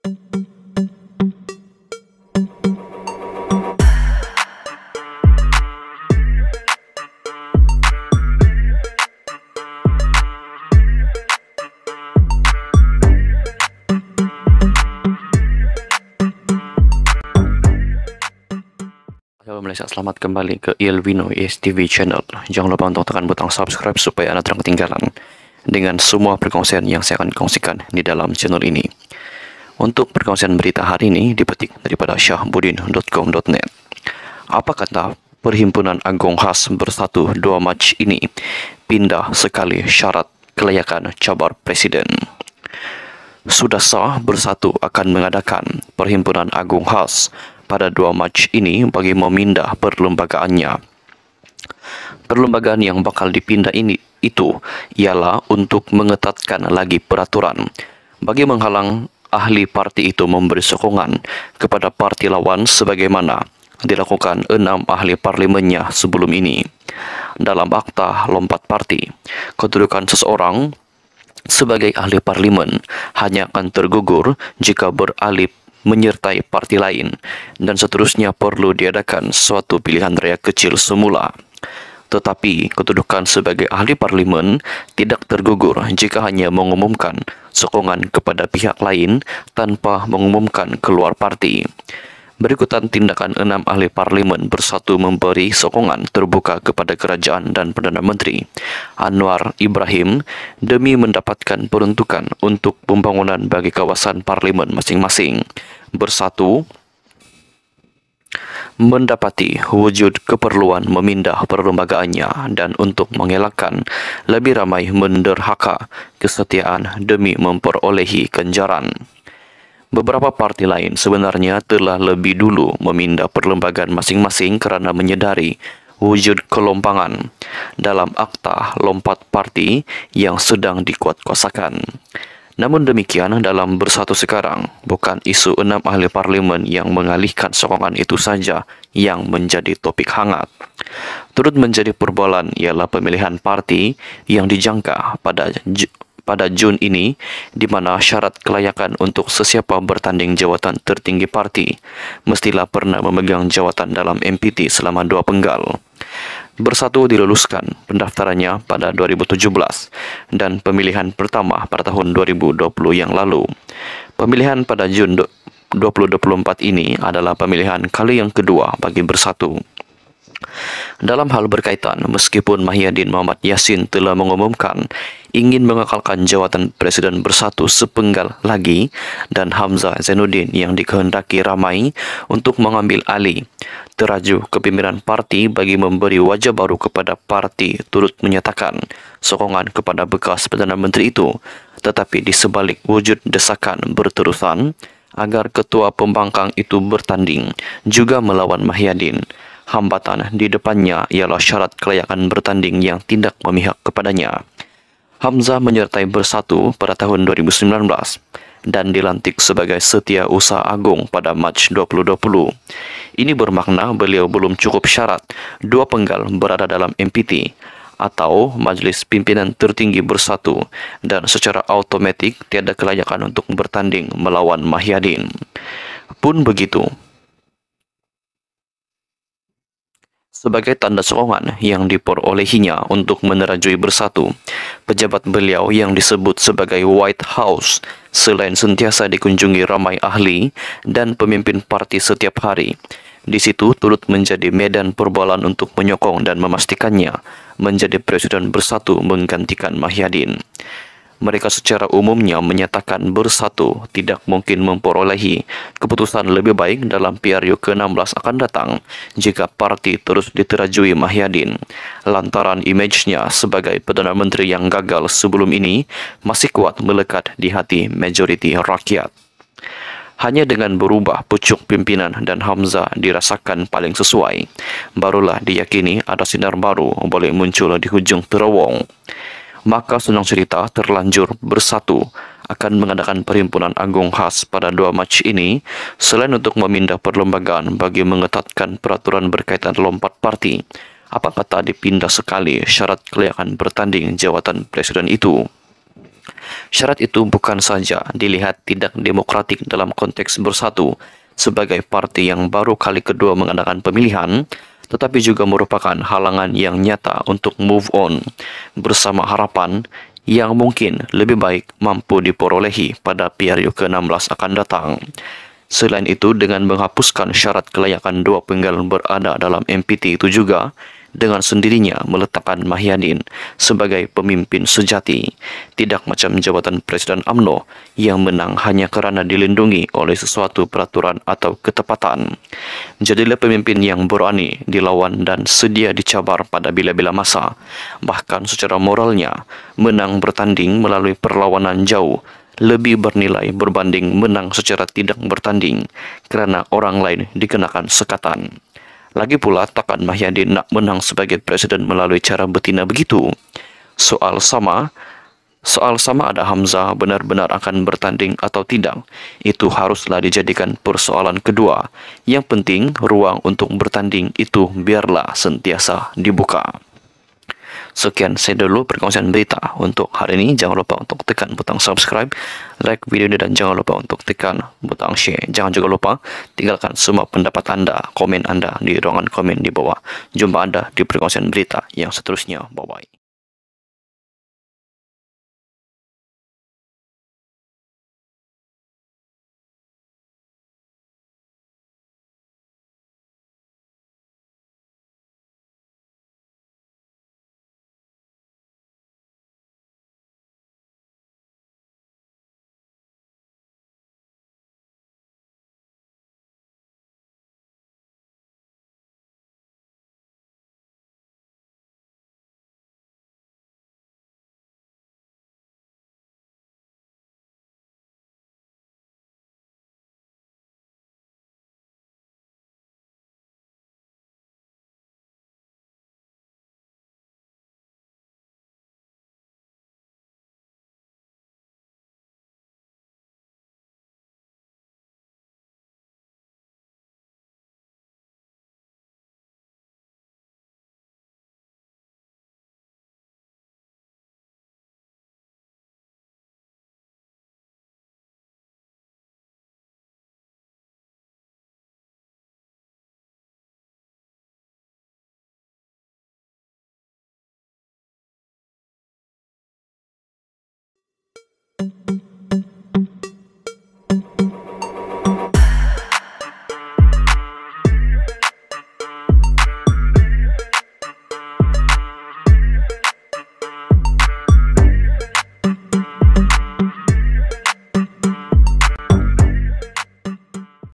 Halo Malaysia, selamat kembali ke Ilvino ESTV channel. Jangan lupa untuk tekan butang subscribe supaya Anda tidak ketinggalan dengan semua perkongsian yang saya akan kongsikan di dalam channel ini. Untuk perkongsian berita hari ini dipetik daripada syahbudin.com.net. Apa kata Perhimpunan Agung Khas Bersatu 2 Mac ini pindah sekali syarat kelayakan cabar Presiden. Sudah sah Bersatu akan mengadakan Perhimpunan Agung Khas pada 2 Mac ini bagi memindah perlembagaannya. Perlembagaan yang bakal dipindah itu ialah untuk mengetatkan lagi peraturan bagi menghalang ahli parti itu memberi sokongan kepada parti lawan sebagaimana dilakukan 6 ahli parlimennya sebelum ini. Dalam Akta Lompat Parti, kedudukan seseorang sebagai ahli parlimen hanya akan tergugur jika beralih menyertai parti lain, dan seterusnya perlu diadakan suatu pilihan raya kecil semula. Tetapi kedudukan sebagai ahli parlimen tidak tergugur jika hanya mengumumkan sokongan kepada pihak lain tanpa mengumumkan keluar parti. Berikutan tindakan 6 ahli parlimen Bersatu memberi sokongan terbuka kepada kerajaan dan Perdana Menteri Anwar Ibrahim demi mendapatkan peruntukan untuk pembangunan bagi kawasan parlimen masing-masing. Bersatu mendapati wujud keperluan memindah perlembagaannya dan untuk mengelakkan lebih ramai menderhaka kesetiaan demi memperolehi ganjaran. Beberapa parti lain sebenarnya telah lebih dulu memindah perlembagaan masing-masing kerana menyedari wujud kelompangan dalam Akta Lompat Parti yang sedang dikuatkuasakan. Namun demikian, dalam Bersatu sekarang, bukan isu 6 ahli parlimen yang mengalihkan sokongan itu saja yang menjadi topik hangat. Turut menjadi perbualan ialah pemilihan parti yang dijangka pada Jun ini, di mana syarat kelayakan untuk sesiapa bertanding jawatan tertinggi parti mestilah pernah memegang jawatan dalam MPT selama 2 penggal. Bersatu diluluskan pendaftarannya pada 2017 dan pemilihan pertama pada tahun 2020 yang lalu. Pemilihan pada Jun 2024 ini adalah pemilihan kali yang kedua bagi Bersatu. Dalam hal berkaitan, meskipun Mahyadin Mohamad Yassin telah mengumumkan ingin mengekalkan jawatan Presiden Bersatu sepenggal lagi dan Hamzah Zainuddin yang dikehendaki ramai untuk mengambil alih teraju kepimpinan parti bagi memberi wajah baru kepada parti turut menyatakan sokongan kepada bekas Perdana Menteri itu, tetapi di sebalik wujud desakan berterusan agar ketua pembangkang itu bertanding juga melawan Mahyadin. Hambatan di depannya ialah syarat kelayakan bertanding yang tidak memihak kepadanya. Hamzah menyertai Bersatu pada tahun 2019 dan dilantik sebagai Setiausaha Agung pada Mac 2020. Ini bermakna beliau belum cukup syarat 2 penggal berada dalam MPT atau Majlis Pimpinan Tertinggi Bersatu dan secara automatik tiada kelayakan untuk bertanding melawan Mahyadin. Pun begitu, sebagai tanda sokongan yang diperolehinya untuk menerajui Bersatu, pejabat beliau yang disebut sebagai White House selain sentiasa dikunjungi ramai ahli dan pemimpin parti setiap hari, di situ turut menjadi medan perbualan untuk menyokong dan memastikannya menjadi Presiden Bersatu menggantikan Mahyadin. Mereka secara umumnya menyatakan Bersatu tidak mungkin memperolehi keputusan lebih baik dalam PRU ke-16 akan datang jika parti terus diterajui Mahyadin, lantaran imejnya sebagai Perdana Menteri yang gagal sebelum ini masih kuat melekat di hati majoriti rakyat. Hanya dengan berubah pucuk pimpinan dan Hamzah dirasakan paling sesuai, barulah diyakini ada sinar baru boleh muncul di hujung terowong. Maka senang cerita terlanjur Bersatu akan mengadakan Perhimpunan Agung Khas pada 2 Mac ini selain untuk memindah perlembagaan bagi mengetatkan peraturan berkaitan lompat parti. Apa kata dipindah sekali syarat kelayakan bertanding jawatan Presiden itu? Syarat itu bukan saja dilihat tidak demokratik dalam konteks bersatu sebagai parti yang baru kali kedua mengadakan pemilihan, tetapi juga merupakan halangan yang nyata untuk move on bersama harapan yang mungkin lebih baik mampu diperolehi pada PRU ke-16 akan datang. Selain itu, dengan menghapuskan syarat kelayakan dua penggal berada dalam MPT itu juga, dengan sendirinya meletakkan Mahyadin sebagai pemimpin sejati, tidak macam jabatan Presiden UMNO yang menang hanya kerana dilindungi oleh sesuatu peraturan atau ketepatan. Jadilah pemimpin yang berani dilawan dan sedia dicabar pada bila-bila masa. Bahkan secara moralnya, menang bertanding melalui perlawanan jauh lebih bernilai berbanding menang secara tidak bertanding kerana orang lain dikenakan sekatan. Lagi pula, takkan Mahyadin nak menang sebagai presiden melalui cara betina begitu. Soal sama, soal sama ada Hamzah benar-benar akan bertanding atau tidak, itu haruslah dijadikan persoalan kedua. Yang penting, ruang untuk bertanding itu biarlah sentiasa dibuka. Sekian saya dulu perkongsian berita untuk hari ini. Jangan lupa untuk tekan butang subscribe, like video ini dan jangan lupa untuk tekan butang share. Jangan juga lupa tinggalkan semua pendapat anda, komen anda di ruangan komen di bawah. Jumpa anda di perkongsian berita yang seterusnya. Bye-bye.